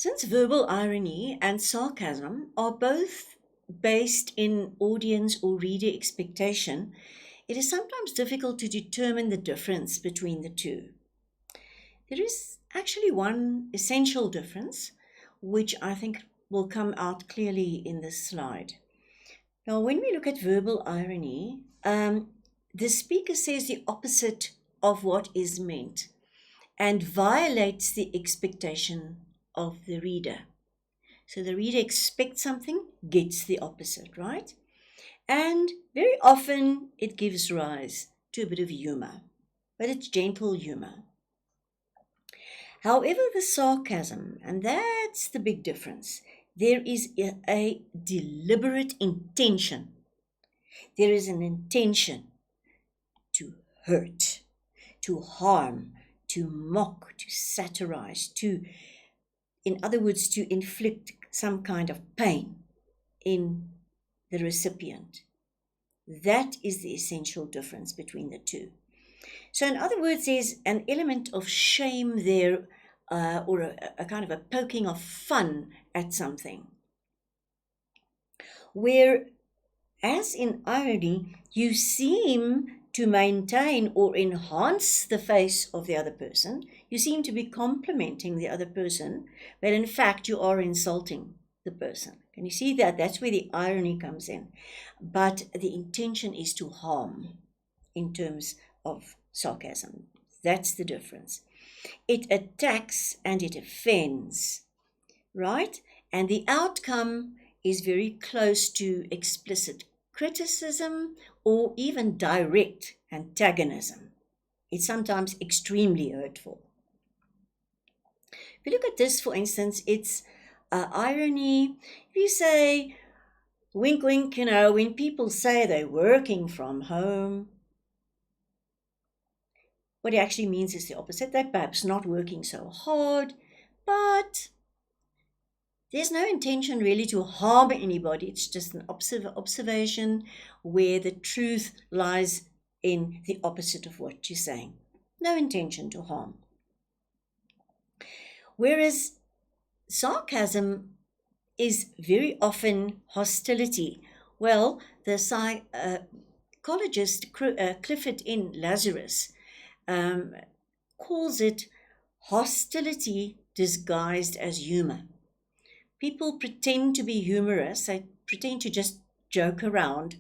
Since verbal irony and sarcasm are both based in audience or reader expectation, it is sometimes difficult to determine the difference between the two. There is actually one essential difference, which I think will come out clearly in this slide. Now, when we look at verbal irony, the speaker says the opposite of what is meant and violates the expectation of the reader. So the reader expects something, gets the opposite, right? And very often it gives rise to a bit of humor, but it's gentle humor. However, the sarcasm, and that's the big difference, there is a deliberate intention. There is an intention to hurt, to harm, to mock, to satirize, in other words, to inflict some kind of pain in the recipient. That is the essential difference between the two. So, in other words, there's an element of shame there, or a kind of a poking of fun at something. Where, as in irony, you seem to maintain or enhance the face of the other person. You seem to be complimenting the other person, but in fact, you are insulting the person. Can you see that? That's where the irony comes in. But the intention is to harm in terms of sarcasm. That's the difference. It attacks and it offends, right? And the outcome is very close to explicit criticism or even direct antagonism. It's sometimes extremely hurtful. If you look at this, for instance, it's irony. If you say, wink, wink, when people say they're working from home, what it actually means is the opposite. They're perhaps not working so hard, but there's no intention really to harm anybody. It's just an observation where the truth lies in the opposite of what you're saying. No intention to harm. Whereas sarcasm is very often hostility. Well, the psychologist Clifford N. Lazarus calls it hostility disguised as humor. People pretend to be humorous, they pretend to just joke around,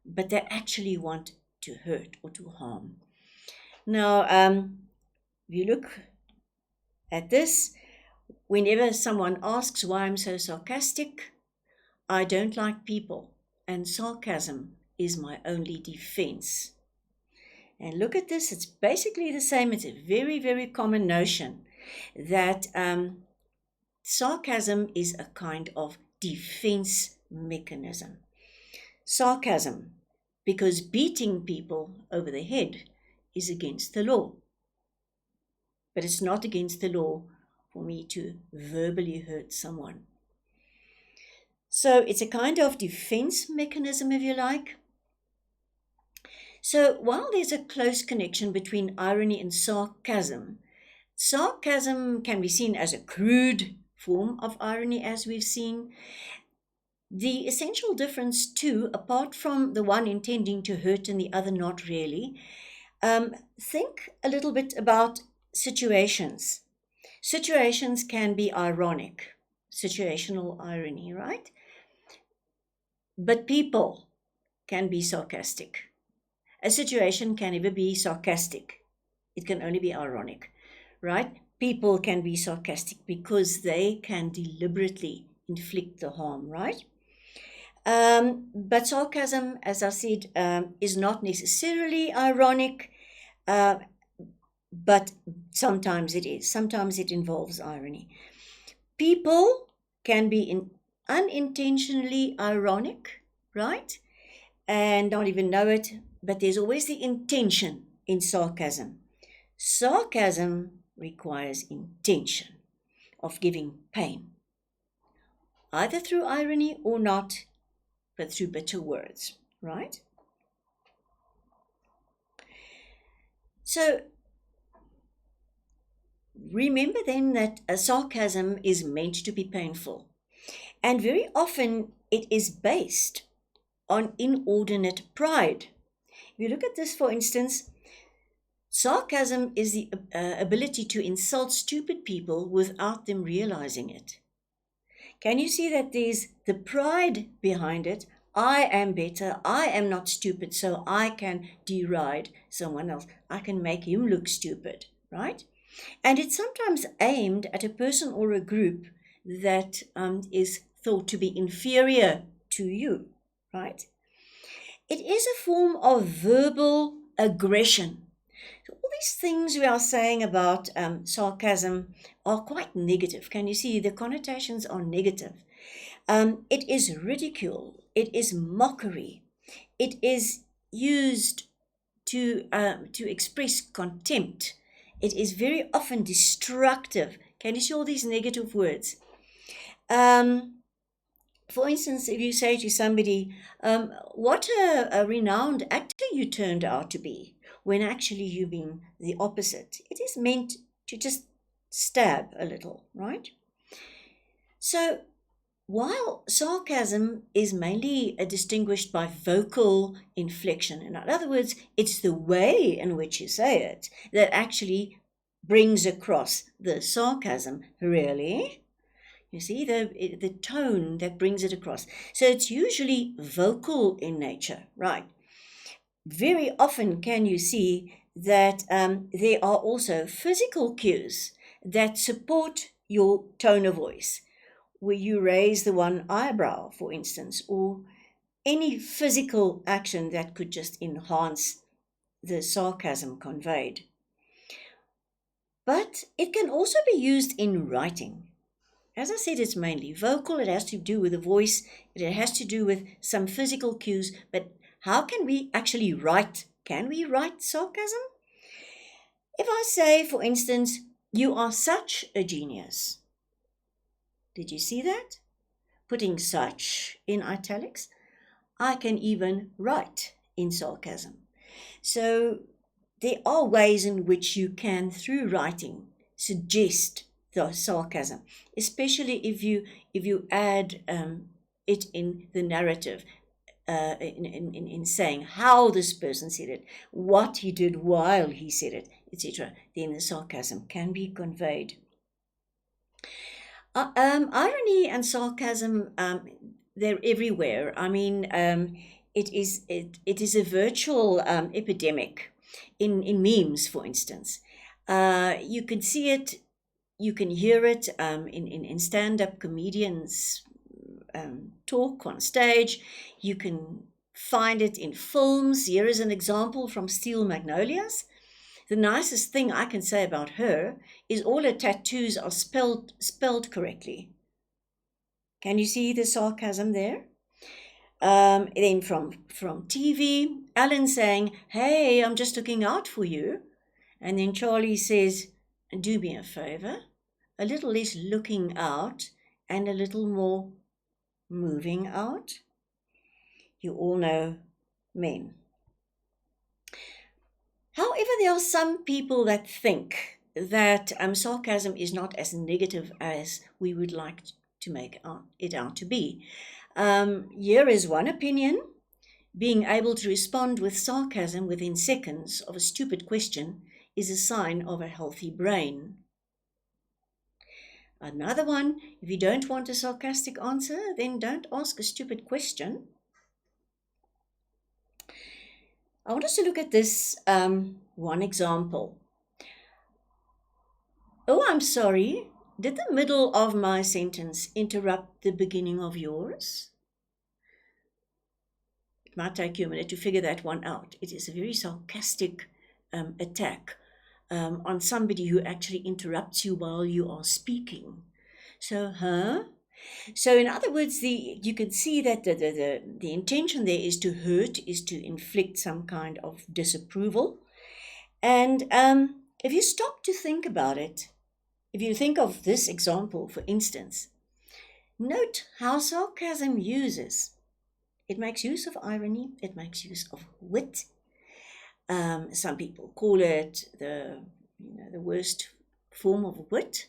but they actually want to hurt or to harm. Now, if you look at this, whenever someone asks why I'm so sarcastic, I don't like people, and sarcasm is my only defense. And look at this, it's basically the same. It's a very, very common notion that sarcasm is a kind of defense mechanism. Sarcasm, because beating people over the head is against the law. But it's not against the law for me to verbally hurt someone. So it's a kind of defense mechanism, if you like. So while there's a close connection between irony and sarcasm, sarcasm can be seen as a crude form of irony, as we've seen. The essential difference, too, apart from the one intending to hurt and the other not really, think a little bit about situations. Situations can be ironic, situational irony, right? But people can be sarcastic. A situation can never be sarcastic. It can only be ironic, right? People can be sarcastic because they can deliberately inflict the harm, right? But sarcasm, as I said, is not necessarily ironic, but sometimes it is. Sometimes it involves irony. People can be unintentionally ironic, right? And not even know it, but there's always the intention in sarcasm. Sarcasm requires intention of giving pain, either through irony or not, but through bitter words, right? So remember then that a sarcasm is meant to be painful. And very often it is based on inordinate pride. If you look at this, for instance, sarcasm is the ability to insult stupid people without them realizing it. Can you see that there's the pride behind it? I am better. I am not stupid, so I can deride someone else. I can make him look stupid, right? And it's sometimes aimed at a person or a group that is thought to be inferior to you, right? It is a form of verbal aggression. So all these things we are saying about sarcasm are quite negative. Can you see the connotations are negative? It is ridicule. It is mockery. It is used to express contempt. It is very often destructive. Can you see all these negative words? For instance, if you say to somebody, what a renowned actor you turned out to be, when actually you mean the opposite. It is meant to just stab a little, right? So while sarcasm is mainly distinguished by vocal inflection, in other words, it's the way in which you say it that actually brings across the sarcasm, really. You see, the tone that brings it across. So it's usually vocal in nature, right? Very often can you see that there are also physical cues that support your tone of voice, where you raise the one eyebrow, for instance, or any physical action that could just enhance the sarcasm conveyed. But it can also be used in writing. As I said, it's mainly vocal. It has to do with the voice. It has to do with some physical cues. But how can we actually write? Can we write sarcasm? If I say, for instance, you are such a genius. Did you see that? Putting such in italics. I can even write in sarcasm. So there are ways in which you can, through writing, suggest the sarcasm, especially if you add it in the narrative, in saying how this person said it, what he did while he said it, etc. Then the sarcasm can be conveyed. Irony and sarcasm, they're everywhere. I mean, it is a virtual epidemic in memes, for instance. You can see it. You can hear it in stand-up comedians talk on stage. You can find it in films. Here is an example from Steel Magnolias. The nicest thing I can say about her is all her tattoos are spelled correctly. Can you see the sarcasm there? Then from TV, Alan saying, "Hey, I'm just looking out for you." And then Charlie says, "Do me a favor, a little less looking out and a little more moving out." You all know men. However, there are some people that think that sarcasm is not as negative as we would like to make it out to be. Here is one opinion. Being able to respond with sarcasm within seconds of a stupid question is a sign of a healthy brain. Another one, if you don't want a sarcastic answer, then don't ask a stupid question. I want us to look at this one example. "Oh, I'm sorry. Did the middle of my sentence interrupt the beginning of yours?" It might take you a minute to figure that one out. It is a very sarcastic attack on somebody who actually interrupts you while you are speaking. So, So in other words, you can see that the intention there is to hurt, is to inflict some kind of disapproval. And if you stop to think about it, if you think of this example, for instance, note how sarcasm uses. It makes use of irony, it makes use of wit. Some people call it the worst form of wit,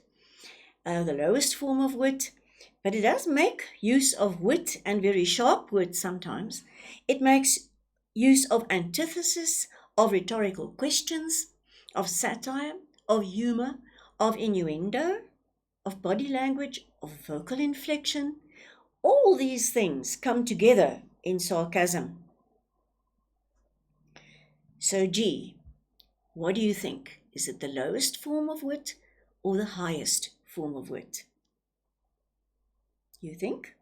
the lowest form of wit, but it does make use of wit and very sharp wit sometimes. It makes use of antithesis, of rhetorical questions, of satire, of humor, of innuendo, of body language, of vocal inflection. All these things come together in sarcasm. So, G, what do you think? Is it the lowest form of wit or the highest form of wit? You think?